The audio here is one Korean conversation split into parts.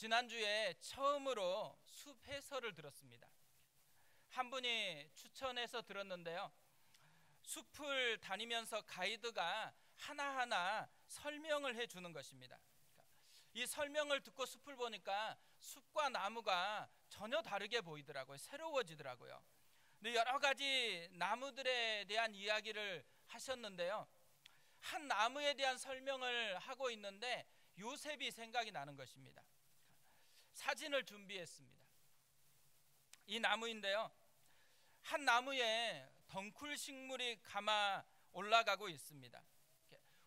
지난주에 처음으로 숲 해설을 들었습니다. 한 분이 추천해서 들었는데요, 숲을 다니면서 가이드가 하나하나 설명을 해주는 것입니다. 이 설명을 듣고 숲을 보니까 숲과 나무가 전혀 다르게 보이더라고요. 새로워지더라고요. 근데 여러 가지 나무들에 대한 이야기를 하셨는데요, 한 나무에 대한 설명을 하고 있는데 요셉이 생각이 나는 것입니다. 사진을 준비했습니다. 이 나무인데요, 한 나무에 덩쿨 식물이 감아 올라가고 있습니다.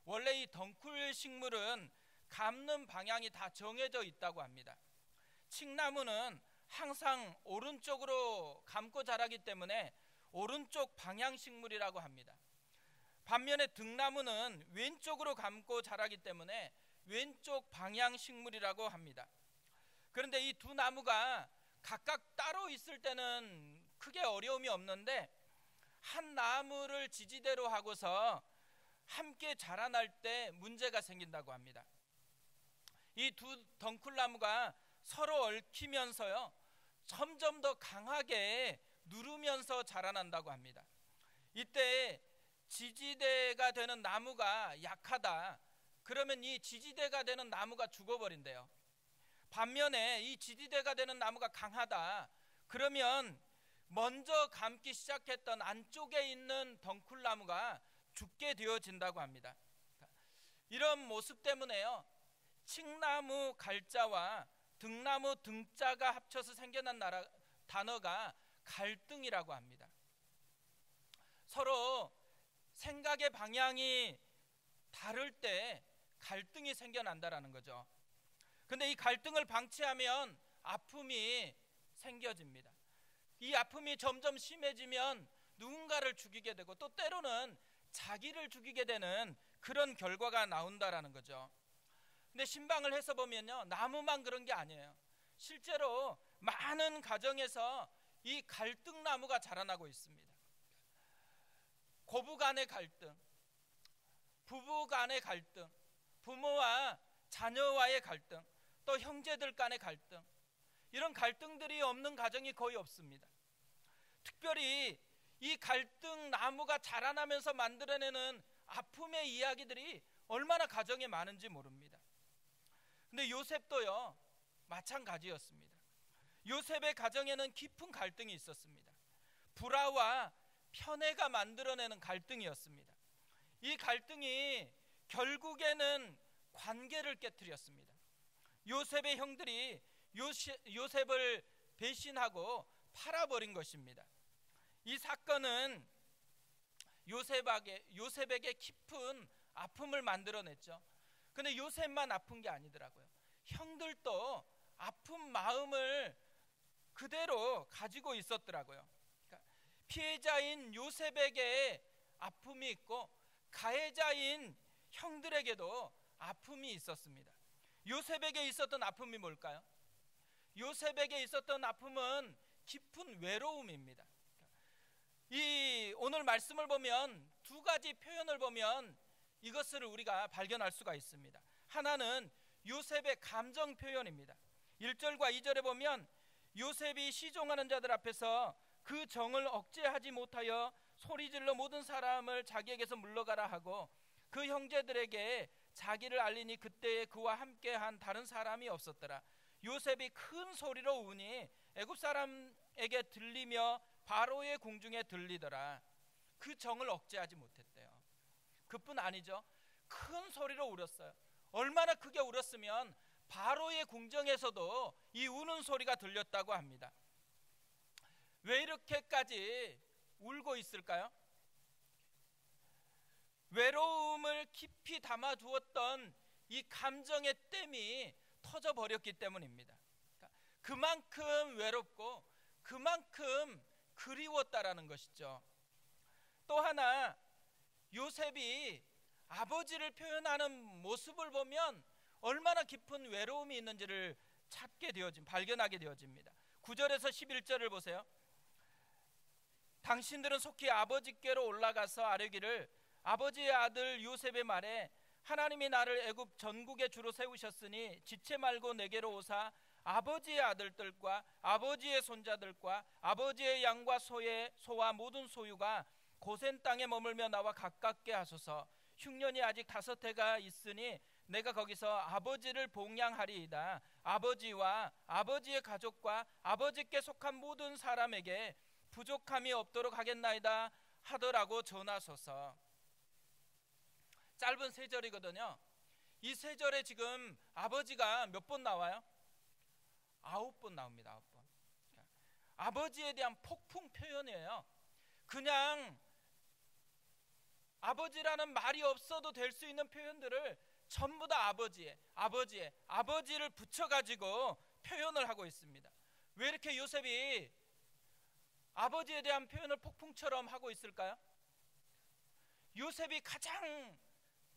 원래 이 덩쿨 식물은 감는 방향이 다 정해져 있다고 합니다. 칡나무는 항상 오른쪽으로 감고 자라기 때문에 오른쪽 방향 식물이라고 합니다. 반면에 등나무는 왼쪽으로 감고 자라기 때문에 왼쪽 방향 식물이라고 합니다. 그런데 이 두 나무가 각각 따로 있을 때는 크게 어려움이 없는데 한 나무를 지지대로 하고서 함께 자라날 때 문제가 생긴다고 합니다. 이 두 덩쿨나무가 서로 얽히면서요, 점점 더 강하게 누르면서 자라난다고 합니다. 이때 지지대가 되는 나무가 약하다, 그러면 이 지지대가 되는 나무가 죽어버린대요. 반면에 이 지지대가 되는 나무가 강하다, 그러면 먼저 감기 시작했던 안쪽에 있는 덩쿨나무가 죽게 되어진다고 합니다. 이런 모습 때문에요, 칡나무 갈자와 등나무 등자가 합쳐서 생겨난 단어가 갈등이라고 합니다. 서로 생각의 방향이 다를 때 갈등이 생겨난다라는 거죠. 근데 이 갈등을 방치하면 아픔이 생겨집니다. 이 아픔이 점점 심해지면 누군가를 죽이게 되고 또 때로는 자기를 죽이게 되는 그런 결과가 나온다라는 거죠. 근데 신방을 해서 보면요, 나무만 그런 게 아니에요. 실제로 많은 가정에서 이 갈등나무가 자라나고 있습니다. 고부 간의 갈등, 부부 간의 갈등, 부모와 자녀와의 갈등, 또 형제들 간의 갈등, 이런 갈등들이 없는 가정이 거의 없습니다. 특별히 이 갈등 나무가 자라나면서 만들어내는 아픔의 이야기들이 얼마나 가정에 많은지 모릅니다. 근데 요셉도요, 마찬가지였습니다. 요셉의 가정에는 깊은 갈등이 있었습니다. 불화와 편애가 만들어내는 갈등이었습니다. 이 갈등이 결국에는 관계를 깨뜨렸습니다. 요셉의 형들이 요셉을 배신하고 팔아버린 것입니다. 이 사건은 요셉에게 깊은 아픔을 만들어냈죠. 근데 요셉만 아픈 게 아니더라고요. 형들도 아픈 마음을 그대로 가지고 있었더라고요. 그러니까 피해자인 요셉에게 아픔이 있고 가해자인 형들에게도 아픔이 있었습니다. 요셉에게 있었던 아픔이 뭘까요? 요셉에게 있었던 아픔은 깊은 외로움입니다. 이 오늘 말씀을 보면 두 가지 표현을 보면 이것을 우리가 발견할 수가 있습니다. 하나는 요셉의 감정 표현입니다. 1절과 2절에 보면 요셉이 시종하는 자들 앞에서 그 정을 억제하지 못하여 소리질러 모든 사람을 자기에게서 물러가라 하고 그 형제들에게 자기를 알리니 그때에 그와 함께한 다른 사람이 없었더라. 요셉이 큰 소리로 우니 애굽 사람에게 들리며 바로의 궁중에 들리더라. 그 정을 억제하지 못했대요. 그뿐 아니죠. 큰 소리로 울었어요. 얼마나 크게 울었으면 바로의 궁정에서도 이 우는 소리가 들렸다고 합니다. 왜 이렇게까지 울고 있을까요? 외로움을 깊이 담아두었던 이 감정의 댐이 터져버렸기 때문입니다. 그만큼 외롭고 그만큼 그리웠다라는 것이죠. 또 하나, 요셉이 아버지를 표현하는 모습을 보면 얼마나 깊은 외로움이 있는지를 발견하게 되어집니다. 9절에서 11절을 보세요. 당신들은 속히 아버지께로 올라가서 아뢰기를 아버지의 아들 요셉의 말에 하나님이 나를 애굽 전국의 주로 세우셨으니 지체 말고 내게로 오사 아버지의 아들들과 아버지의 손자들과 아버지의 양과 소와 모든 소유가 고센 땅에 머물며 나와 가깝게 하소서. 흉년이 아직 5해가 있으니 내가 거기서 아버지를 봉양하리이다. 아버지와 아버지의 가족과 아버지께 속한 모든 사람에게 부족함이 없도록 하겠나이다 하더라고 전하소서. 짧은 3절이거든요. 이 3절에 지금 아버지가 몇 번 나와요? 9번 나옵니다. 9번. 아버지에 대한 폭풍 표현이에요. 그냥 아버지라는 말이 없어도 될 수 있는 표현들을 전부 다 아버지를 붙여가지고 표현을 하고 있습니다. 왜 이렇게 요셉이 아버지에 대한 표현을 폭풍처럼 하고 있을까요? 요셉이 가장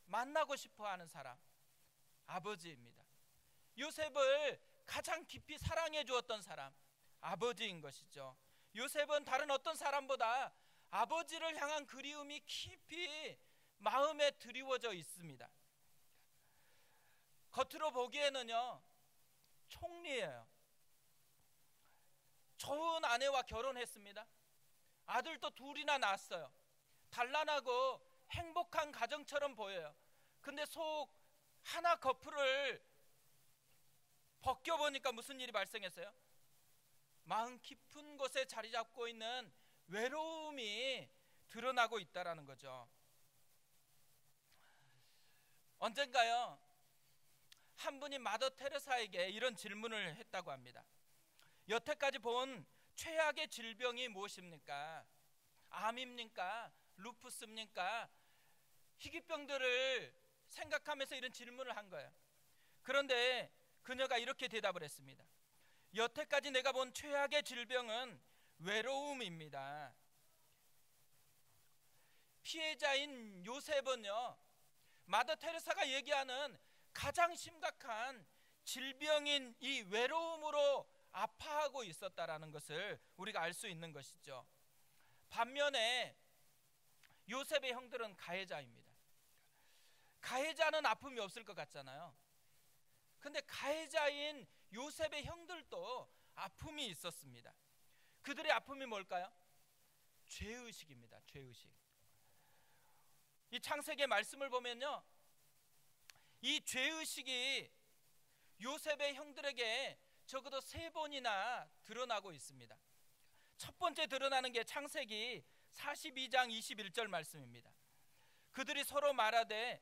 만나고 싶어하는 사람, 아버지입니다. 요셉을 가장 깊이 사랑해 주었던 사람, 아버지인 것이죠. 요셉은 다른 어떤 사람보다 아버지를 향한 그리움이 깊이 마음에 드리워져 있습니다. 겉으로 보기에는요, 총리예요. 좋은 아내와 결혼했습니다. 아들도 2이나 낳았어요. 단란하고 행복한 가정처럼 보여요. 근데 속 하나 거풀을 벗겨보니까 무슨 일이 발생했어요? 마음 깊은 곳에 자리 잡고 있는 외로움이 드러나고 있다라는 거죠. 언젠가요, 한 분이 마더 테레사에게 이런 질문을 했다고 합니다. 여태까지 본 최악의 질병이 무엇입니까? 암입니까? 루푸스입니까? 희귀병들을 생각하면서 이런 질문을 한 거예요. 그런데 그녀가 이렇게 대답을 했습니다. 여태까지 내가 본 최악의 질병은 외로움입니다. 피해자인 요셉은요, 마더 테레사가 얘기하는 가장 심각한 질병인 이 외로움으로 아파하고 있었다라는 것을 우리가 알 수 있는 것이죠. 반면에 요셉의 형들은 가해자입니다. 가해자는 아픔이 없을 것 같잖아요. 근데 가해자인 요셉의 형들도 아픔이 있었습니다. 그들의 아픔이 뭘까요? 죄의식입니다. 죄의식. 이 창세기의 말씀을 보면요, 이 죄의식이 요셉의 형들에게 적어도 3번이나 드러나고 있습니다. 첫 번째 드러나는 게 창세기 42장 21절 말씀입니다. 그들이 서로 말하되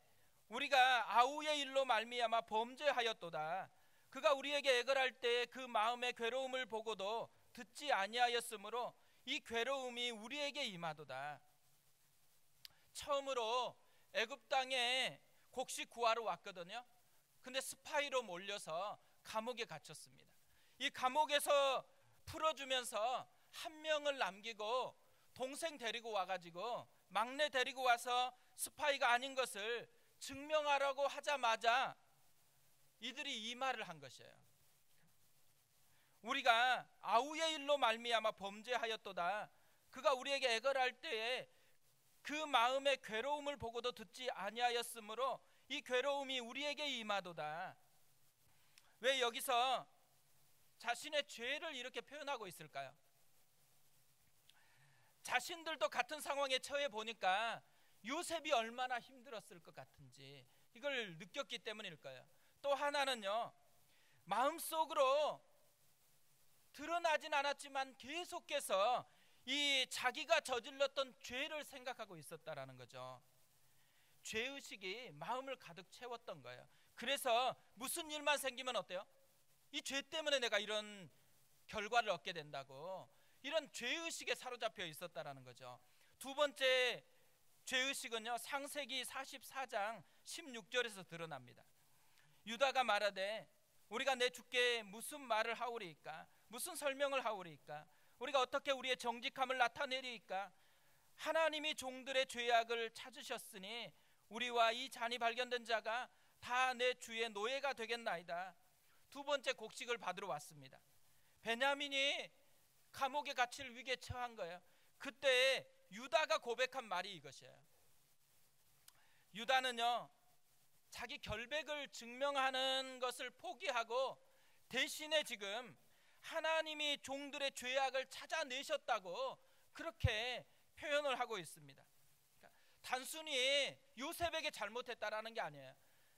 우리가 아우의 일로 말미암아 범죄하였도다. 그가 우리에게 애걸할 때 그 마음의 괴로움을 보고도 듣지 아니하였으므로 이 괴로움이 우리에게 임하도다. 처음으로 애굽 땅에 곡식 구하러 왔거든요. 근데 스파이로 몰려서 감옥에 갇혔습니다. 이 감옥에서 풀어주면서 한 명을 남기고 동생 데리고 와가지고 막내 데리고 와서 스파이가 아닌 것을 증명하라고 하자마자 이들이 이 말을 한 것이에요. 우리가 아우의 일로 말미암아 범죄하였도다. 그가 우리에게 애걸할 때에 그 마음의 괴로움을 보고도 듣지 아니하였으므로 이 괴로움이 우리에게 임하도다. 왜 여기서 자신의 죄를 이렇게 표현하고 있을까요? 자신들도 같은 상황에 처해 보니까 요셉이 얼마나 힘들었을 것 같은지 이걸 느꼈기 때문일 거예요. 또 하나는요, 마음속으로 드러나진 않았지만 계속해서 이 자기가 저질렀던 죄를 생각하고 있었다라는 거죠. 죄의식이 마음을 가득 채웠던 거예요. 그래서 무슨 일만 생기면 어때요? 이 죄 때문에 내가 이런 결과를 얻게 된다고, 이런 죄의식에 사로잡혀 있었다라는 거죠. 두 번째 죄의식은요, 창세기 44장 16절에서 드러납니다. 유다가 말하되 우리가 내 주께 무슨 말을 하오리이까? 무슨 설명을 하오리이까? 우리가 어떻게 우리의 정직함을 나타내리이까? 하나님이 종들의 죄악을 찾으셨으니 우리와 이 잔이 발견된 자가 다 내 주의 노예가 되겠나이다. 두 번째 곡식을 받으러 왔습니다. 베냐민이 감옥에 갇힐 위기에 처한 거예요. 그때 유다가 고백한 말이 이것이에요. 유다는요, 자기 결백을 증명하는 것을 포기하고 대신에 지금 하나님이 종들의 죄악을 찾아내셨다고 그렇게 표현을 하고 있습니다. 그러니까 단순히 요셉에게 잘못했다라는 게 아니에요.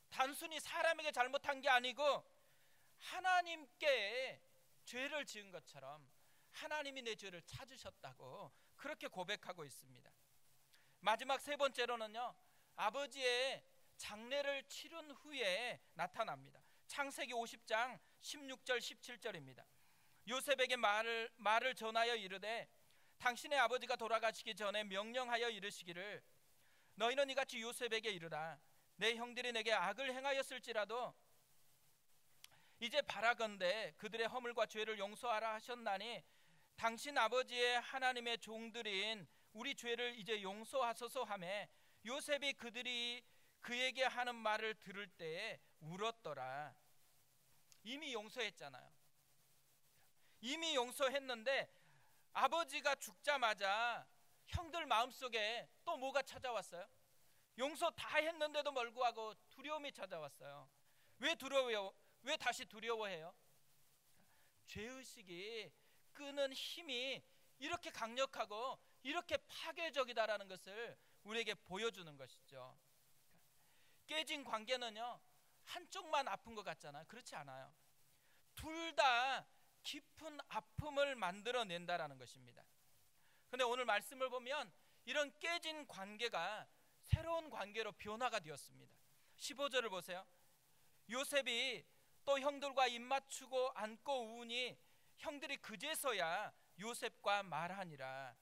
단순히 사람에게 잘못한 게 아니고 하나님께 죄를 지은 것처럼 하나님이 내 죄를 찾으셨다고 그렇게 고백하고 있습니다. 마지막 세 번째로는요, 아버지의 장례를 치른 후에 나타납니다. 창세기 50장 16절 17절입니다. 요셉에게 말을 전하여 이르되 당신의 아버지가 돌아가시기 전에 명령하여 이르시기를 너희는 이같이 요셉에게 이르라 내 형들이 내게 악을 행하였을지라도 이제 바라건대 그들의 허물과 죄를 용서하라 하셨나니 당신 아버지의 하나님의 종들인 우리 죄를 이제 용서하소서 하매 요셉이 그들이 그에게 하는 말을 들을 때에 울었더라. 이미 용서했잖아요. 이미 용서했는데 아버지가 죽자마자 형들 마음속에 또 뭐가 찾아왔어요? 용서 다 했는데도 멀고하고 두려움이 찾아왔어요. 왜 두려워요? 왜 다시 두려워해요? 죄의식이 끄는 힘이 이렇게 강력하고 이렇게 파괴적이다라는 것을 우리에게 보여주는 것이죠. 깨진 관계는요, 한쪽만 아픈 것 같잖아요. 그렇지 않아요. 둘 다 깊은 아픔을 만들어낸다라는 것입니다. 그런데 오늘 말씀을 보면 이런 깨진 관계가 새로운 관계로 변화가 되었습니다. 15절을 보세요. 요셉이 또 형들과 입맞추고 안고 우니 형들이 그제서야 요셉과 말하니라.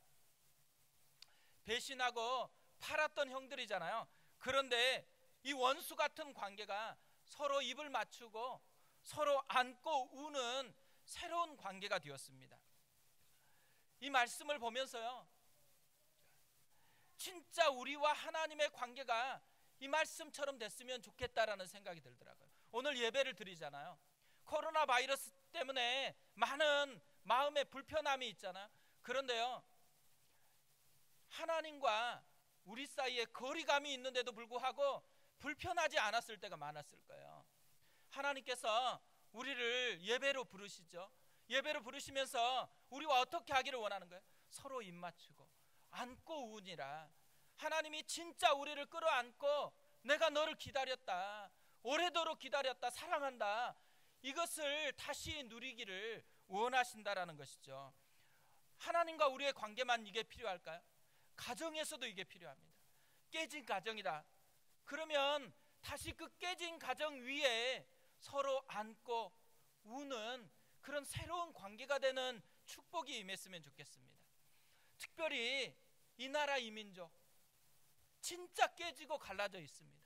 배신하고 팔았던 형들이잖아요. 그런데 이 원수 같은 관계가 서로 입을 맞추고 서로 안고 우는 새로운 관계가 되었습니다. 이 말씀을 보면서요, 진짜 우리와 하나님의 관계가 이 말씀처럼 됐으면 좋겠다라는 생각이 들더라고요. 오늘 예배를 드리잖아요. 코로나 바이러스 때문에 많은 마음의 불편함이 있잖아요. 그런데요, 하나님과 우리 사이에 거리감이 있는데도 불구하고 불편하지 않았을 때가 많았을 거예요. 하나님께서 우리를 예배로 부르시죠. 예배로 부르시면서 우리와 어떻게 하기를 원하는 거예요? 서로 입맞추고 안고 우니라. 하나님이 진짜 우리를 끌어안고 내가 너를 기다렸다, 오래도록 기다렸다, 사랑한다, 이것을 다시 누리기를 원하신다라는 것이죠. 하나님과 우리의 관계만 이게 필요할까요? 가정에서도 이게 필요합니다. 깨진 가정이다. 그러면 다시 그 깨진 가정 위에 서로 안고 우는 그런 새로운 관계가 되는 축복이 임했으면 좋겠습니다. 특별히 이 나라 이 민족 진짜 깨지고 갈라져 있습니다.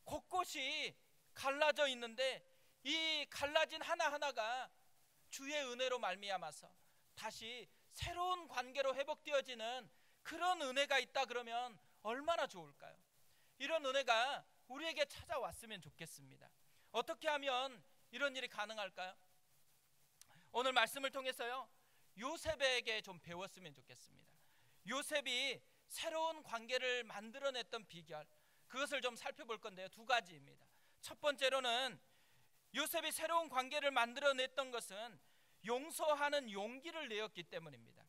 곳곳이 갈라져 있는데 이 갈라진 하나하나가 주의 은혜로 말미암아서 다시 새로운 관계로 회복되어지는 그런 은혜가 있다 그러면 얼마나 좋을까요? 이런 은혜가 우리에게 찾아왔으면 좋겠습니다. 어떻게 하면 이런 일이 가능할까요? 오늘 말씀을 통해서요, 요셉에게 좀 배웠으면 좋겠습니다. 요셉이 새로운 관계를 만들어냈던 비결, 그것을 좀 살펴볼 건데요, 두 가지입니다. 첫 번째로는 요셉이 새로운 관계를 만들어냈던 것은 용서하는 용기를 내었기 때문입니다.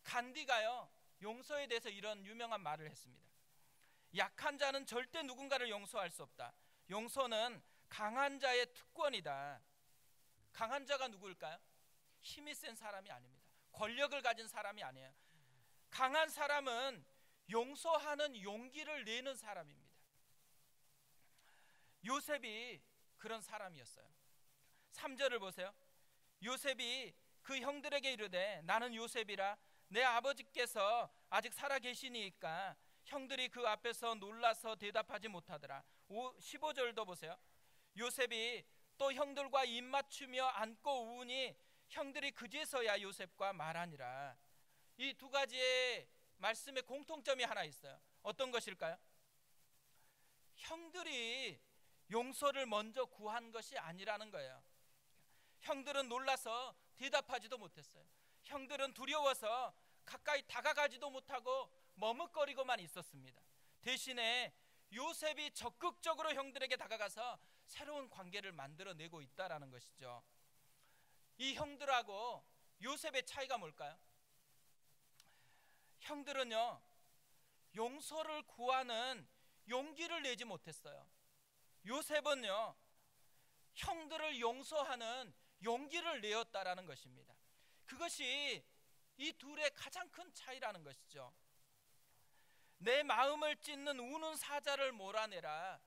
간디가요, 용서에 대해서 이런 유명한 말을 했습니다. 약한 자는 절대 누군가를 용서할 수 없다. 용서는 강한 자의 특권이다. 강한 자가 누구일까요? 힘이 센 사람이 아닙니다. 권력을 가진 사람이 아니에요. 강한 사람은 용서하는 용기를 내는 사람입니다. 요셉이 그런 사람이었어요. 3절을 보세요. 요셉이 그 형들에게 이르되 나는 요셉이라 내 아버지께서 아직 살아 계시니까 형들이 그 앞에서 놀라서 대답하지 못하더라. 15절도 보세요. 요셉이 또 형들과 입맞추며 안고 우니 형들이 그제서야 요셉과 말하니라. 이 두 가지의 말씀에 공통점이 하나 있어요. 어떤 것일까요? 형들이 용서를 먼저 구한 것이 아니라는 거예요. 형들은 놀라서 대답하지도 못했어요. 형들은 두려워서 가까이 다가가지도 못하고 머뭇거리고만 있었습니다. 대신에 요셉이 적극적으로 형들에게 다가가서 새로운 관계를 만들어내고 있다라는 것이죠. 이 형들하고 요셉의 차이가 뭘까요? 형들은요, 용서를 구하는 용기를 내지 못했어요. 요셉은요, 형들을 용서하는 용기를 내었다라는 것입니다. 그것이 이 둘의 가장 큰 차이라는 것이죠. 내 마음을 찢는 우는 사자를 몰아내라,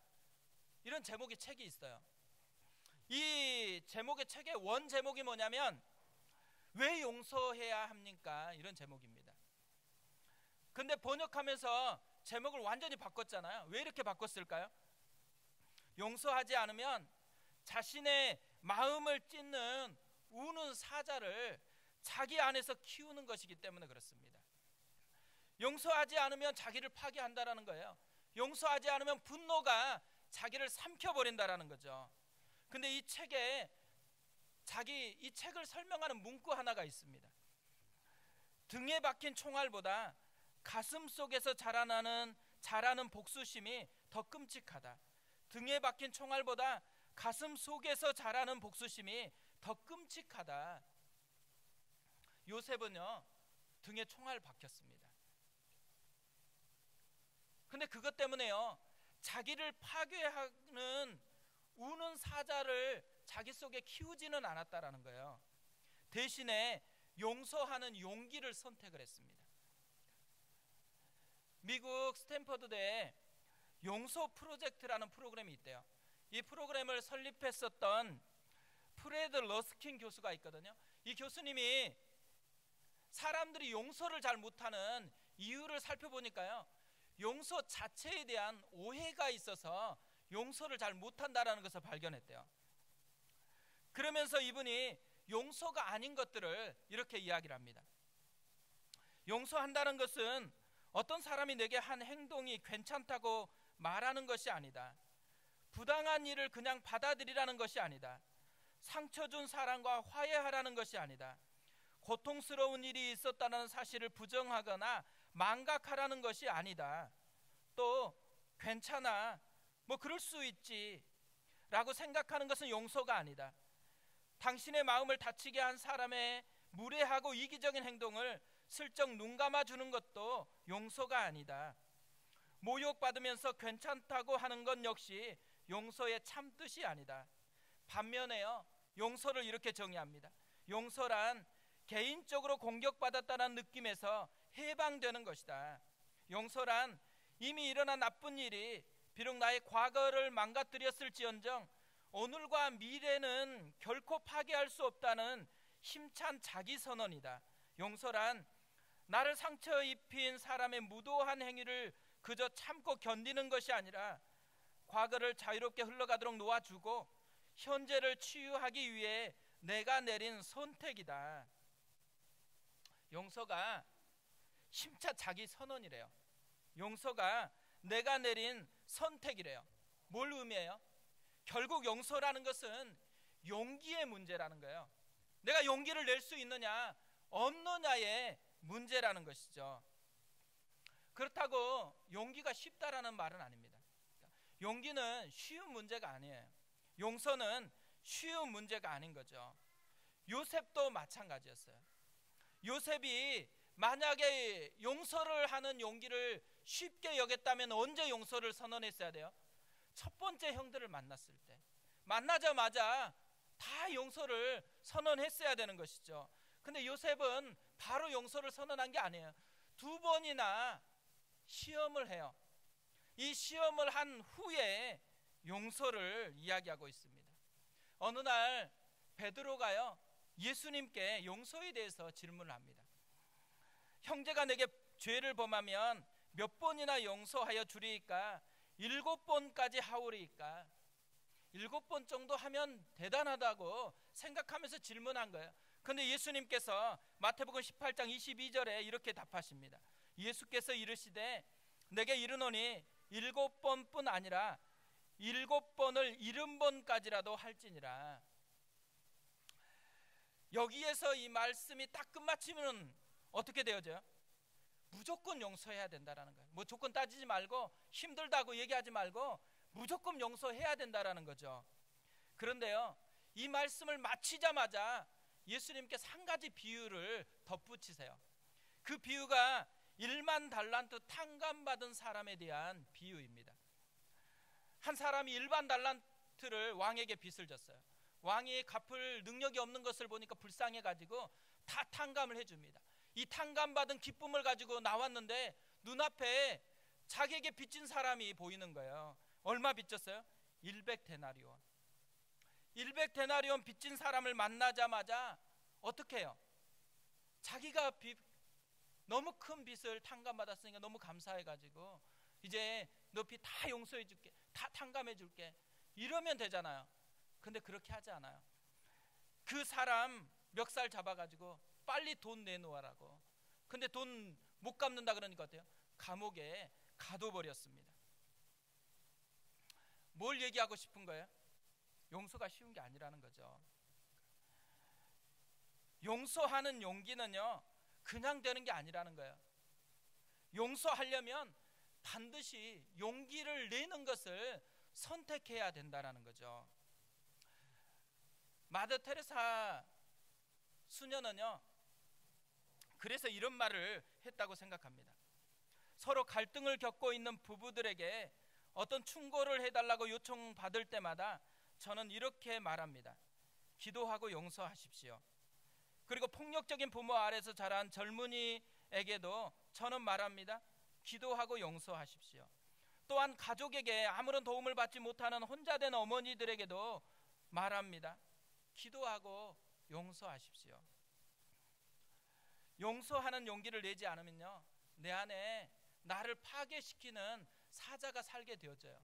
이런 제목의 책이 있어요. 이 제목의 책의 원 제목이 뭐냐면 왜 용서해야 합니까? 이런 제목입니다. 근데 번역하면서 제목을 완전히 바꿨잖아요. 왜 이렇게 바꿨을까요? 용서하지 않으면 자신의 마음을 찢는 우는 사자를 자기 안에서 키우는 것이기 때문에 그렇습니다. 용서하지 않으면 자기를 파괴한다라는 거예요. 용서하지 않으면 분노가 자기를 삼켜버린다라는 거죠. 근데 이 책에 이 책을 설명하는 문구 하나가 있습니다. 등에 박힌 총알보다 가슴 속에서 자라는 복수심이 더 끔찍하다. 등에 박힌 총알보다 가슴 속에서 자라는 복수심이 더 끔찍하다. 요셉은요, 등에 총알 박혔습니다. 근데 그것 때문에요, 자기를 파괴하는 우는 사자를 자기 속에 키우지는 않았다라는 거예요. 대신에 용서하는 용기를 선택을 했습니다. 미국 스탠퍼드대에 용서 프로젝트라는 프로그램이 있대요. 이 프로그램을 설립했었던 프레드 러스킨 교수가 있거든요. 이 교수님이 사람들이 용서를 잘 못하는 이유를 살펴보니까요, 용서 자체에 대한 오해가 있어서 용서를 잘 못한다는 것을 발견했대요. 그러면서 이분이 용서가 아닌 것들을 이렇게 이야기를 합니다. 용서한다는 것은 어떤 사람이 내게 한 행동이 괜찮다고 말하는 것이 아니다. 부당한 일을 그냥 받아들이라는 것이 아니다. 상처 준 사람과 화해하라는 것이 아니다. 고통스러운 일이 있었다는 사실을 부정하거나 망각하라는 것이 아니다. 또 괜찮아, 뭐 그럴 수 있지 라고 생각하는 것은 용서가 아니다. 당신의 마음을 다치게 한 사람의 무례하고 이기적인 행동을 슬쩍 눈 감아주는 것도 용서가 아니다. 모욕받으면서 괜찮다고 하는 건 역시 용서의 참뜻이 아니다. 반면에요, 용서를 이렇게 정의합니다. 용서란 개인적으로 공격받았다는 느낌에서 해방되는 것이다. 용서란 이미 일어난 나쁜 일이 비록 나의 과거를 망가뜨렸을지언정 오늘과 미래는 결코 파괴할 수 없다는 힘찬 자기선언이다. 용서란 나를 상처 입힌 사람의 무도한 행위를 그저 참고 견디는 것이 아니라 과거를 자유롭게 흘러가도록 놓아주고 현재를 치유하기 위해 내가 내린 선택이다. 용서가 힘찬 자기선언이래요. 용서가 내가 내린 선택이래요. 뭘 의미해요? 결국 용서라는 것은 용기의 문제라는 거예요. 내가 용기를 낼 수 있느냐 없느냐의 문제라는 것이죠. 그렇다고 용기가 쉽다라는 말은 아닙니다. 용기는 쉬운 문제가 아니에요. 용서는 쉬운 문제가 아닌 거죠. 요셉도 마찬가지였어요. 요셉이 만약에 용서를 하는 용기를 쉽게 여겼다면 언제 용서를 선언했어야 돼요? 첫 번째 형들을 만났을 때, 만나자마자 다 용서를 선언했어야 되는 것이죠. 근데 요셉은 바로 용서를 선언한 게 아니에요. 2번이나 시험을 해요. 이 시험을 한 후에 용서를 이야기하고 있습니다. 어느 날 베드로가요, 예수님께 용서에 대해서 질문을 합니다. 형제가 내게 죄를 범하면 몇 번이나 용서하여 주리이까? 7번까지 하오리이까? 7번 정도 하면 대단하다고 생각하면서 질문한 거예요. 그런데 예수님께서 마태복음 18장 22절에 이렇게 답하십니다. 예수께서 이르시되 내게 이르노니 7번뿐 아니라 7번을 70번까지라도 할지니라. 여기에서 이 말씀이 딱 끝마치면 어떻게 되어져요? 무조건 용서해야 된다라는 거예요. 뭐 조건 따지지 말고 힘들다고 얘기하지 말고 무조건 용서해야 된다라는 거죠. 그런데요, 이 말씀을 마치자마자 예수님께서 한 가지 비유를 덧붙이세요. 그 비유가 1만 달란트 탕감받은 사람에 대한 비유입니다. 한 사람이 1만 달란트를 왕에게 빚을 졌어요. 왕이 갚을 능력이 없는 것을 보니까 불쌍해가지고 다 탕감을 해줍니다. 이 탕감받은 기쁨을 가지고 나왔는데 눈앞에 자기에게 빚진 사람이 보이는 거예요. 얼마 빚졌어요? 100데나리온. 100데나리온 빚진 사람을 만나자마자 어떻게 해요? 자기가 너무 큰 빚을 탕감받았으니까 너무 감사해가지고 이제 너 빚 다 용서해 줄게, 다 탕감해 줄게, 이러면 되잖아요. 근데 그렇게 하지 않아요. 그 사람 멱살 잡아가지고 빨리 돈 내놓으라고. 근데 돈 못 갚는다 그러니까 어때요? 감옥에 가둬버렸습니다. 뭘 얘기하고 싶은 거예요? 용서가 쉬운 게 아니라는 거죠. 용서하는 용기는요, 그냥 되는 게 아니라는 거예요. 용서하려면 반드시 용기를 내는 것을 선택해야 된다는 거죠. 마더 테레사 수녀는요, 그래서 이런 말을 했다고 생각합니다. 서로 갈등을 겪고 있는 부부들에게 어떤 충고를 해달라고 요청받을 때마다 저는 이렇게 말합니다. 기도하고 용서하십시오. 그리고 폭력적인 부모 아래서 자란 젊은이에게도 저는 말합니다. 기도하고 용서하십시오. 또한 가족에게 아무런 도움을 받지 못하는 혼자 된 어머니들에게도 말합니다. 기도하고 용서하십시오. 용서하는 용기를 내지 않으면요, 내 안에 나를 파괴시키는 사자가 살게 되어져요.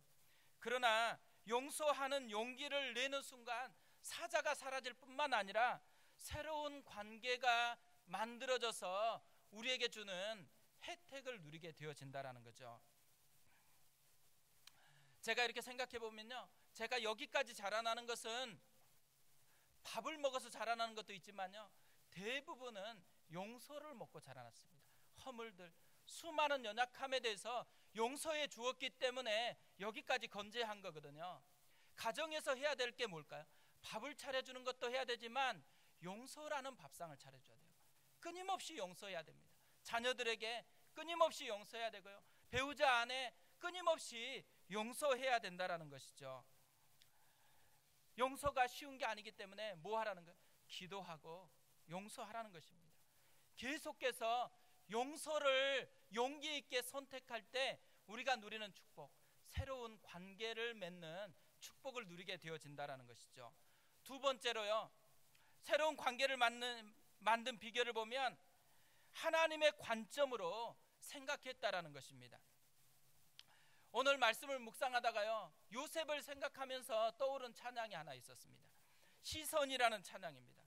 그러나 용서하는 용기를 내는 순간 사자가 사라질 뿐만 아니라 새로운 관계가 만들어져서 우리에게 주는 혜택을 누리게 되어진다는 거죠. 제가 이렇게 생각해 보면요, 제가 여기까지 자라나는 것은 밥을 먹어서 자라나는 것도 있지만요, 대부분은 용서를 먹고 자라났습니다. 허물들, 수많은 연약함에 대해서 용서해 주었기 때문에 여기까지 건재한 거거든요. 가정에서 해야 될 게 뭘까요? 밥을 차려주는 것도 해야 되지만 용서라는 밥상을 차려줘야 돼요. 끊임없이 용서해야 됩니다. 자녀들에게 끊임없이 용서해야 되고요, 배우자 안에 끊임없이 용서해야 된다는 것이죠. 용서가 쉬운 게 아니기 때문에 뭐 하라는 거예요? 기도하고 용서하라는 것입니다. 계속해서 용서를 용기 있게 선택할 때 우리가 누리는 축복, 새로운 관계를 맺는 축복을 누리게 되어진다는 것이죠. 두 번째로요, 새로운 관계를 만든 비결을 보면 하나님의 관점으로 생각했다라는 것입니다. 오늘 말씀을 묵상하다가요, 요셉을 생각하면서 떠오른 찬양이 하나 있었습니다. 시선이라는 찬양입니다.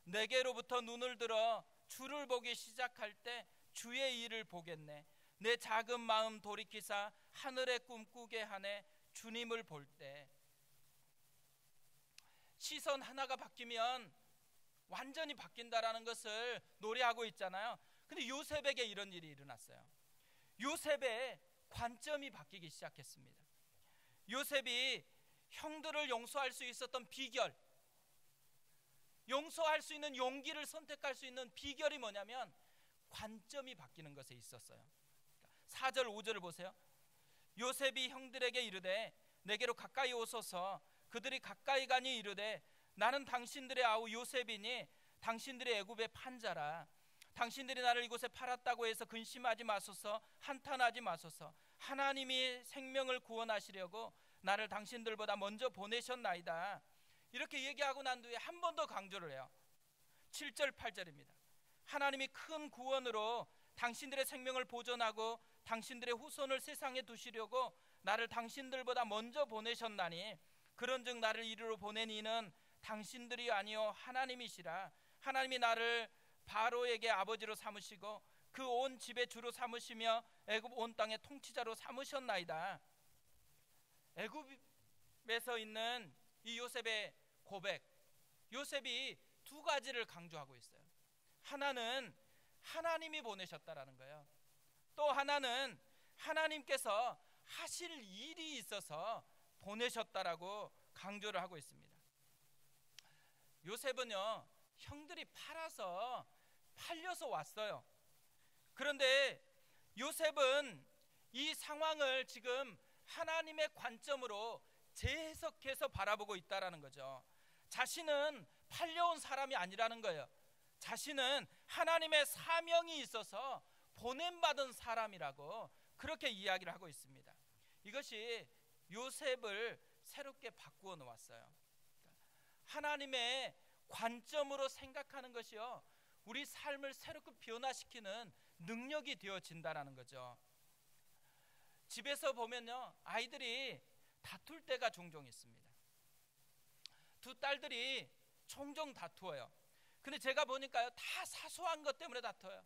내게로부터 눈을 들어 주를 보기 시작할 때 주의 일을 보겠네. 내 작은 마음 돌이키사 하늘의 꿈꾸게 하네. 주님을 볼 때. 시선 하나가 바뀌면 완전히 바뀐다라는 것을 노래하고 있잖아요. 근데 요셉에게 이런 일이 일어났어요. 요셉의 관점이 바뀌기 시작했습니다. 요셉이 형들을 용서할 수 있었던 비결, 용서할 수 있는 용기를 선택할 수 있는 비결이 뭐냐면 관점이 바뀌는 것에 있었어요. 4절 5절을 보세요. 요셉이 형들에게 이르되 내게로 가까이 오소서. 그들이 가까이 가니 이르되 나는 당신들의 아우 요셉이니 당신들의 애굽의 판자라. 당신들이 나를 이곳에 팔았다고 해서 근심하지 마소서. 한탄하지 마소서. 하나님이 생명을 구원하시려고 나를 당신들보다 먼저 보내셨나이다. 이렇게 얘기하고 난 뒤에 한 번 더 강조를 해요. 7절 8절입니다. 하나님이 큰 구원으로 당신들의 생명을 보존하고 당신들의 후손을 세상에 두시려고 나를 당신들보다 먼저 보내셨나니 그런즉 나를 이리로 보낸 이는 당신들이 아니요 하나님이시라. 하나님이 나를 바로에게 아버지로 삼으시고 그 온 집의 주로 삼으시며 애굽 온 땅의 통치자로 삼으셨나이다. 애굽에서 있는 이 요셉의 고백, 요셉이 두 가지를 강조하고 있어요. 하나는 하나님이 보내셨다라는 거예요. 또 하나는 하나님께서 하실 일이 있어서 보내셨다라고 강조를 하고 있습니다. 요셉은요, 형들이 팔려서 왔어요. 그런데 요셉은 이 상황을 지금 하나님의 관점으로 재해석해서 바라보고 있다라는 거죠. 자신은 팔려온 사람이 아니라는 거예요. 자신은 하나님의 사명이 있어서 보냄받은 사람이라고 그렇게 이야기를 하고 있습니다. 이것이 요셉을 새롭게 바꾸어 놓았어요. 하나님의 관점으로 생각하는 것이요, 우리 삶을 새롭게 변화시키는 능력이 되어진다는 거죠. 집에서 보면요, 아이들이 다툴 때가 종종 있습니다. 두 딸들이 종종 다투어요. 근데 제가 보니까요, 다 사소한 것 때문에 다퉈요.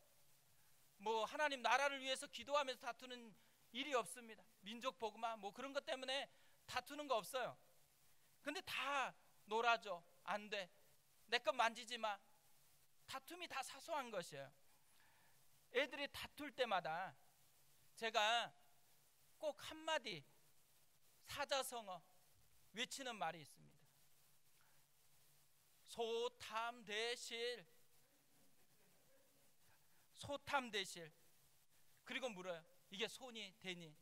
뭐 하나님 나라를 위해서 기도하면서 다투는 일이 없습니다. 민족 복음화 뭐 그런 것 때문에 다투는 거 없어요. 근데 다 놀아줘. 안 돼. 내 것 만지지 마. 다툼이 다 사소한 것이에요. 애들이 다툴 때마다 제가 꼭 한마디 사자성어 외치는 말이 있습니다. 소탐대실. 소탐대실. 그리고 물어요. 이게 소니 대니?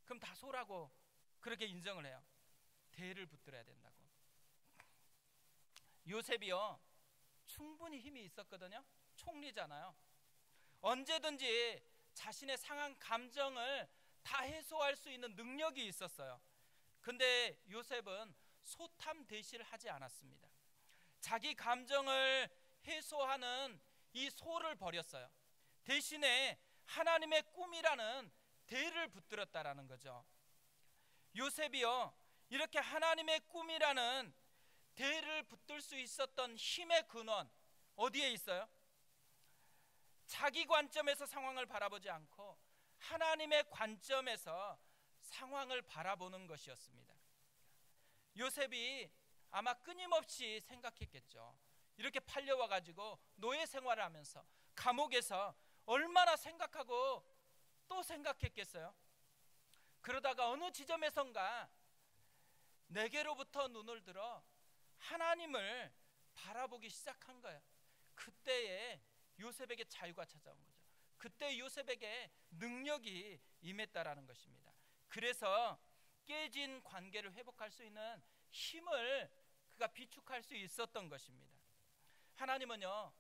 그럼 다 소라고 그렇게 인정을 해요. 대를 붙들어야 된다고. 요셉이요, 충분히 힘이 있었거든요. 총리잖아요. 언제든지 자신의 상한 감정을 다 해소할 수 있는 능력이 있었어요. 근데 요셉은 소탐대실을 하지 않았습니다. 자기 감정을 해소하는 이 소를 버렸어요. 대신에 하나님의 꿈이라는 대를 붙들었다라는 거죠. 요셉이요, 이렇게 하나님의 꿈이라는 대를 붙들 수 있었던 힘의 근원 어디에 있어요? 자기 관점에서 상황을 바라보지 않고 하나님의 관점에서 상황을 바라보는 것이었습니다. 요셉이 아마 끊임없이 생각했겠죠. 이렇게 팔려와 가지고 노예 생활을 하면서 감옥에서 얼마나 생각하고 또 생각했겠어요. 그러다가 어느 지점에선가 내게로부터 눈을 들어 하나님을 바라보기 시작한 거예요. 그때에 요셉에게 자유가 찾아온 거죠. 그때 요셉에게 능력이 임했다라는 것입니다. 그래서 깨진 관계를 회복할 수 있는 힘을 그가 비축할 수 있었던 것입니다. 하나님은요,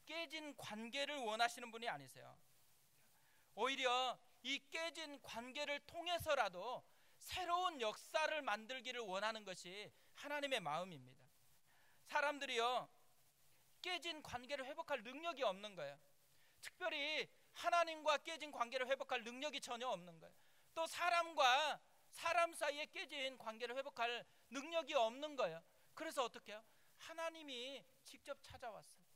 깨진 관계를 원하시는 분이 아니세요. 오히려 이 깨진 관계를 통해서라도 새로운 역사를 만들기를 원하는 것이 하나님의 마음입니다. 사람들이요, 깨진 관계를 회복할 능력이 없는 거예요. 특별히 하나님과 깨진 관계를 회복할 능력이 전혀 없는 거예요. 또 사람과 사람 사이에 깨진 관계를 회복할 능력이 없는 거예요. 그래서 어떻게 해요? 하나님이 직접 찾아왔어요.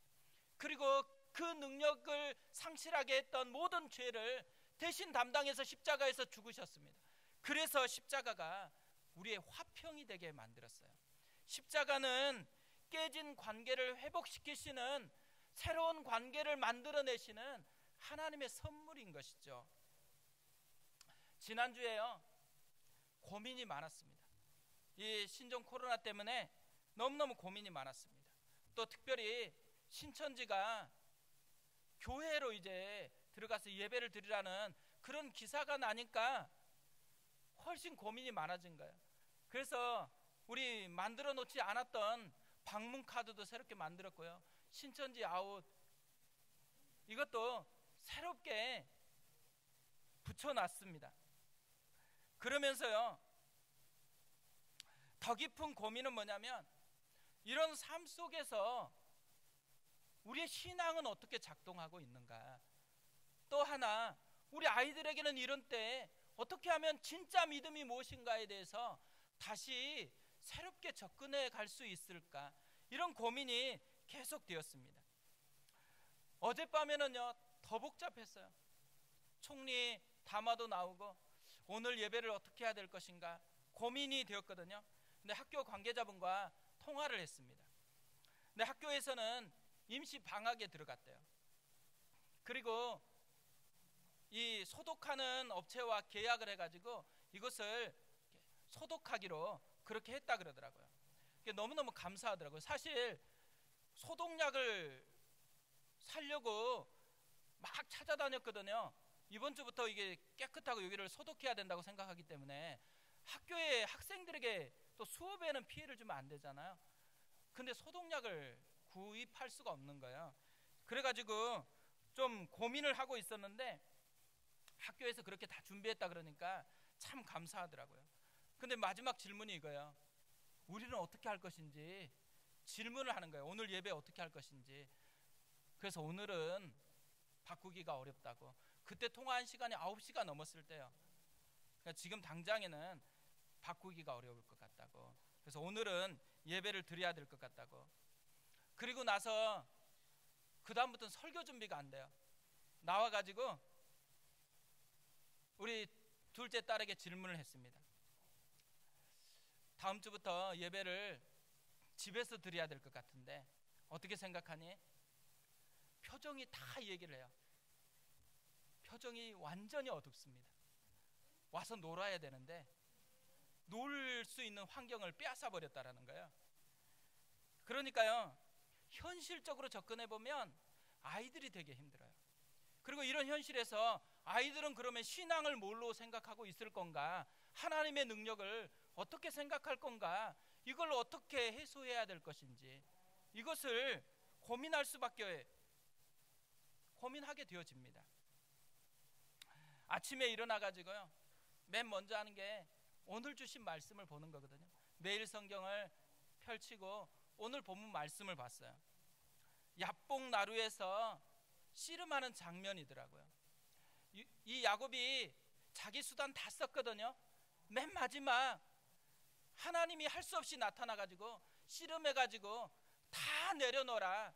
그리고 그 능력을 상실하게 했던 모든 죄를 대신 담당해서 십자가에서 죽으셨습니다. 그래서 십자가가 우리의 화평이 되게 만들었어요. 십자가는 깨진 관계를 회복시키시는, 새로운 관계를 만들어내시는 하나님의 선물인 것이죠. 지난주에요, 고민이 많았습니다. 이 신종 코로나 때문에 너무너무 고민이 많았습니다. 또 특별히 신천지가 교회로 이제 들어가서 예배를 드리라는 그런 기사가 나니까 훨씬 고민이 많아진 거예요. 그래서 우리 만들어 놓지 않았던 방문 카드도 새롭게 만들었고요. 신천지 아웃 이것도 새롭게 붙여놨습니다. 그러면서요, 더 깊은 고민은 뭐냐면, 이런 삶 속에서 우리의 신앙은 어떻게 작동하고 있는가. 또 하나, 우리 아이들에게는 이런 때에 어떻게 하면 진짜 믿음이 무엇인가에 대해서 다시 새롭게 접근해 갈 수 있을까. 이런 고민이 계속 되었습니다. 어젯밤에는요, 더 복잡했어요. 총리 담화도 나오고 오늘 예배를 어떻게 해야 될 것인가 고민이 되었거든요. 근데 학교 관계자분과 통화를 했습니다. 근데 학교에서는 임시 방학에 들어갔대요. 그리고 이 소독하는 업체와 계약을 해가지고 이것을 소독하기로 그렇게 했다 그러더라고요. 너무너무 감사하더라고요. 사실 소독약을 사려고 막 찾아다녔거든요. 이번 주부터 이게 깨끗하고 여기를 소독해야 된다고 생각하기 때문에 학교의 학생들에게 또 수업에는 피해를 주면 안 되잖아요. 근데 소독약을 구입할 수가 없는 거예요. 그래가지고 좀 고민을 하고 있었는데 학교에서 그렇게 다 준비했다 그러니까 참 감사하더라고요. 근데 마지막 질문이 이거예요. 우리는 어떻게 할 것인지 질문을 하는 거예요. 오늘 예배 어떻게 할 것인지. 그래서 오늘은 바꾸기가 어렵다고. 그때 통화한 시간이 9시가 넘었을 때요. 그러니까 지금 당장에는 바꾸기가 어려울 것 같다고. 그래서 오늘은 예배를 드려야 될 것 같다고. 그리고 나서 그 다음부터는 설교 준비가 안 돼요. 나와가지고 우리 둘째 딸에게 질문을 했습니다. 다음 주부터 예배를 집에서 드려야 될 것 같은데 어떻게 생각하니? 표정이 다 얘기를 해요. 표정이 완전히 어둡습니다. 와서 놀아야 되는데 놀 수 있는 환경을 빼앗아 버렸다라는 거예요. 그러니까요, 현실적으로 접근해 보면 아이들이 되게 힘들어요. 그리고 이런 현실에서 아이들은 그러면 신앙을 뭘로 생각하고 있을 건가? 하나님의 능력을 어떻게 생각할 건가? 이걸 어떻게 해소해야 될 것인지 이것을 고민하게 되어집니다. 아침에 일어나가지고요, 맨 먼저 하는 게 오늘 주신 말씀을 보는 거거든요. 매일 성경을 펼치고 오늘 본문 말씀을 봤어요. 야복 나루에서 씨름하는 장면이더라고요. 이 야곱이 자기 수단 다 썼거든요. 맨 마지막 하나님이 할 수 없이 나타나가지고 씨름해가지고 다 내려놓아라.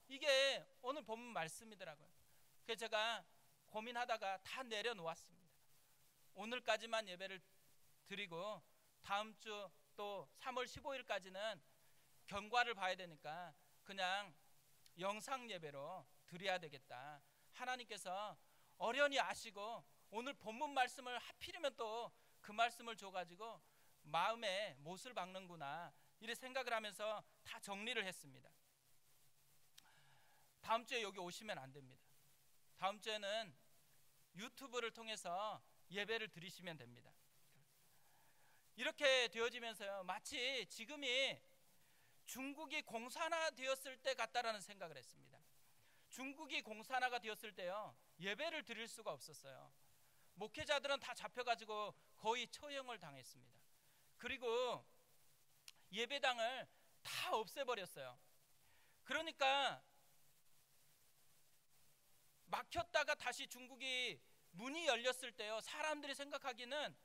이게 오늘 본문 말씀이더라고요. 그래서 제가 고민하다가 다 내려놓았습니다. 오늘까지만 예배를 드리고 다음 주 또 3월 15일까지는 경과를 봐야 되니까 그냥 영상 예배로 드려야 되겠다. 하나님께서 어련히 아시고 오늘 본문 말씀을 하필이면 또 그 말씀을 줘가지고 마음에 못을 박는구나 이렇게 생각을 하면서 다 정리를 했습니다. 다음 주에 여기 오시면 안 됩니다. 다음 주에는 유튜브를 통해서 예배를 드리시면 됩니다. 이렇게 되어지면서요, 마치 지금이 중국이 공산화 되었을 때 같다라는 생각을 했습니다. 중국이 공산화가 되었을 때요, 예배를 드릴 수가 없었어요. 목회자들은 다 잡혀가지고 거의 처형을 당했습니다. 그리고 예배당을 다 없애버렸어요. 그러니까 막혔다가 다시 중국이 문이 열렸을 때요, 사람들이 생각하기는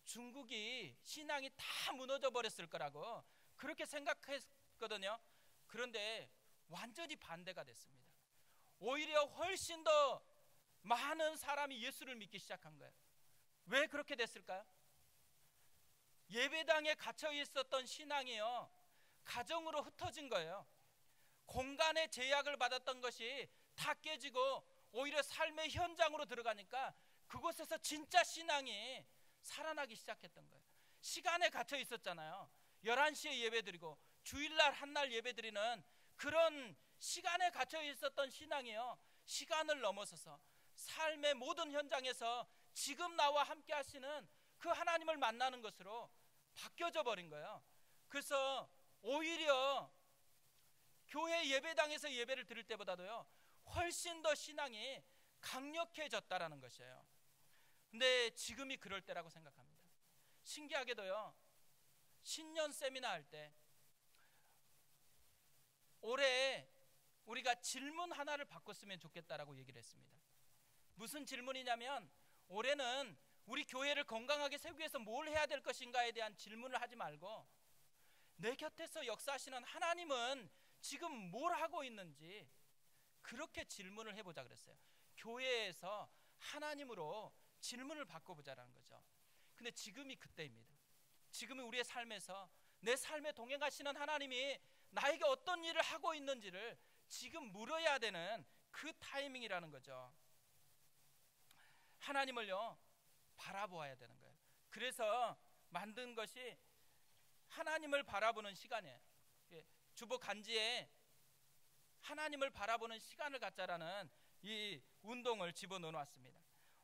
중국이 신앙이 다 무너져 버렸을 거라고 그렇게 생각했거든요. 그런데 완전히 반대가 됐습니다. 오히려 훨씬 더 많은 사람이 예수를 믿기 시작한 거예요. 왜 그렇게 됐을까요? 예배당에 갇혀 있었던 신앙이요, 가정으로 흩어진 거예요. 공간의 제약을 받았던 것이 다 깨지고 오히려 삶의 현장으로 들어가니까 그곳에서 진짜 신앙이 살아나기 시작했던 거예요. 시간에 갇혀 있었잖아요. 11시에 예배드리고 주일날 한날 예배드리는 그런 시간에 갇혀 있었던 신앙이요, 시간을 넘어서서 삶의 모든 현장에서 지금 나와 함께 하시는 그 하나님을 만나는 것으로 바뀌어져 버린 거예요. 그래서 오히려 교회 예배당에서 예배를 드릴 때보다도요, 훨씬 더 신앙이 강력해졌다라는 것이에요. 근데 지금이 그럴 때라고 생각합니다. 신기하게도요, 신년 세미나 할 때 올해 우리가 질문 하나를 바꿨으면 좋겠다라고 얘기를 했습니다. 무슨 질문이냐면, 올해는 우리 교회를 건강하게 세우기 위해서 뭘 해야 될 것인가에 대한 질문을 하지 말고 내 곁에서 역사하시는 하나님은 지금 뭘 하고 있는지 그렇게 질문을 해보자 그랬어요. 교회에서 하나님으로 질문을 바꿔보자라는 거죠. 근데 지금이 그때입니다. 지금은 우리의 삶에서 내 삶에 동행하시는 하나님이 나에게 어떤 일을 하고 있는지를 지금 물어야 되는 그 타이밍이라는 거죠. 하나님을요 바라보아야 되는 거예요. 그래서 만든 것이 하나님을 바라보는 시간이에요. 주보 간지에 하나님을 바라보는 시간을 갖자라는 이 운동을 집어넣어 놨습니다.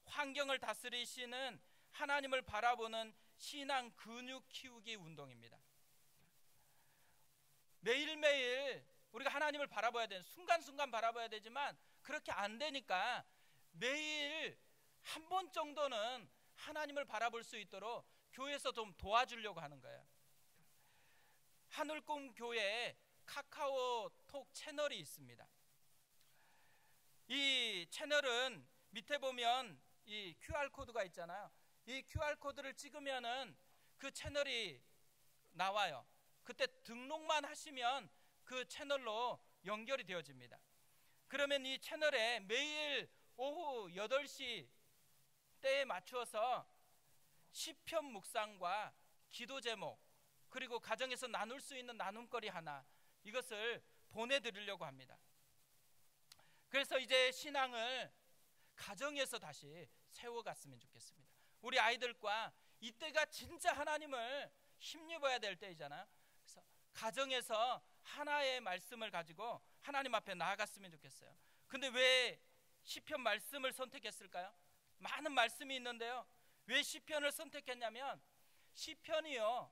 환경을 다스리시는 하나님을 바라보는 신앙 근육 키우기 운동입니다. 매일매일 우리가 하나님을 바라봐야 되는, 순간순간 바라봐야 되지만 그렇게 안 되니까 매일 한 번 정도는 하나님을 바라볼 수 있도록 교회에서 좀 도와주려고 하는 거예요. 하늘꿈 교회에 카카오톡 채널이 있습니다. 이 채널은 밑에 보면 이 QR코드가 있잖아요. 이 QR코드를 찍으면은 그 채널이 나와요. 그때 등록만 하시면 그 채널로 연결이 되어집니다. 그러면 이 채널에 매일 오후 8시 때에 맞추어서 시편 묵상과 기도 제목, 그리고 가정에서 나눌 수 있는 나눔거리 하나, 이것을 보내드리려고 합니다. 그래서 이제 신앙을 가정에서 다시 세워갔으면 좋겠습니다. 우리 아이들과 이때가 진짜 하나님을 힘입어야 될 때이잖아요. 그래서 가정에서 하나의 말씀을 가지고 하나님 앞에 나아갔으면 좋겠어요. 근데 왜 시편 말씀을 선택했을까요? 많은 말씀이 있는데요, 왜 시편을 선택했냐면 시편이요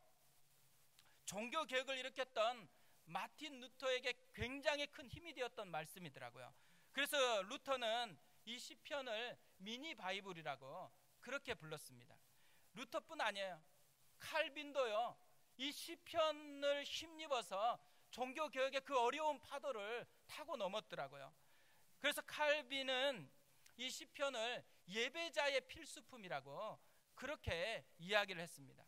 종교개혁을 일으켰던 마틴 루터에게 굉장히 큰 힘이 되었던 말씀이더라고요. 그래서 루터는 이 시편을 미니 바이블이라고 그렇게 불렀습니다. 루터뿐 아니에요. 칼빈도요 이 시편을 힘입어서 종교개혁의 그 어려운 파도를 타고 넘었더라고요. 그래서 칼빈은 이 시편을 예배자의 필수품이라고 그렇게 이야기를 했습니다.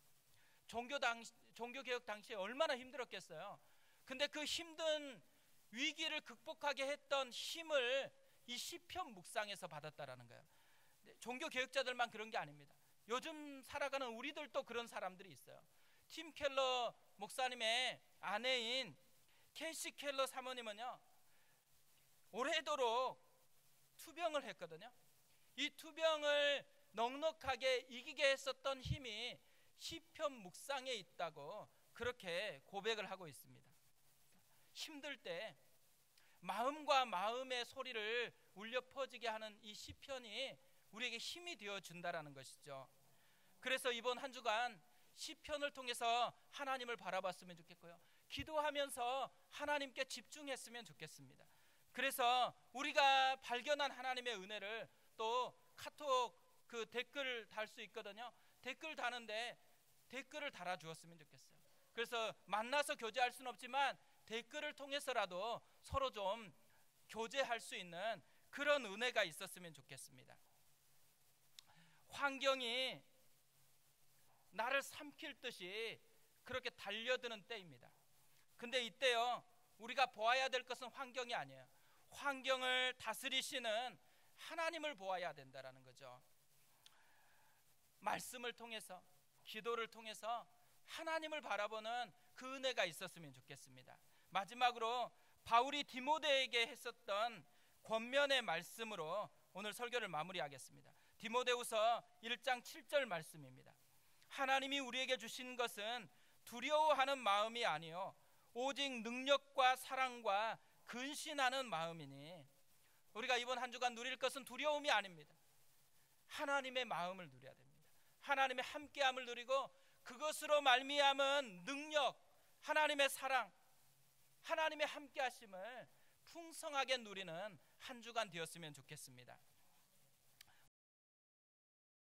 종교개혁 당시에 얼마나 힘들었겠어요. 근데 그 힘든 위기를 극복하게 했던 힘을 이 시편 묵상에서 받았다라는 거예요. 종교개혁자들만 그런 게 아닙니다. 요즘 살아가는 우리들도 그런 사람들이 있어요. 팀 켈러 목사님의 아내인 캐시 켈러 사모님은요 오래도록 투병을 했거든요. 이 투병을 넉넉하게 이기게 했었던 힘이 시편 묵상에 있다고 그렇게 고백을 하고 있습니다. 힘들 때 마음과 마음의 소리를 울려 퍼지게 하는 이 시편이 우리에게 힘이 되어 준다라는 것이죠. 그래서 이번 한 주간 시편을 통해서 하나님을 바라봤으면 좋겠고요, 기도하면서 하나님께 집중했으면 좋겠습니다. 그래서 우리가 발견한 하나님의 은혜를 또 카톡 그 댓글 달 수 있거든요. 댓글 다는데 댓글을 달아주었으면 좋겠어요. 그래서 만나서 교제할 수는 없지만 댓글을 통해서라도 서로 좀 교제할 수 있는 그런 은혜가 있었으면 좋겠습니다. 환경이 나를 삼킬 듯이 그렇게 달려드는 때입니다. 근데 이때요 우리가 보아야 될 것은 환경이 아니에요. 환경을 다스리시는 하나님을 보아야 된다라는 거죠. 말씀을 통해서, 기도를 통해서 하나님을 바라보는 그 은혜가 있었으면 좋겠습니다. 마지막으로 바울이 디모데에게 했었던 권면의 말씀으로 오늘 설교를 마무리하겠습니다. 디모데후서 1장 7절 말씀입니다. 하나님이 우리에게 주신 것은 두려워하는 마음이 아니요 오직 능력과 사랑과 근신하는 마음이니. 우리가 이번 한 주간 누릴 것은 두려움이 아닙니다. 하나님의 마음을 누려야 됩니다. 하나님의 함께함을 누리고 그것으로 말미암은 능력, 하나님의 사랑, 하나님의 함께하심을 풍성하게 누리는 한 주간 되었으면 좋겠습니다.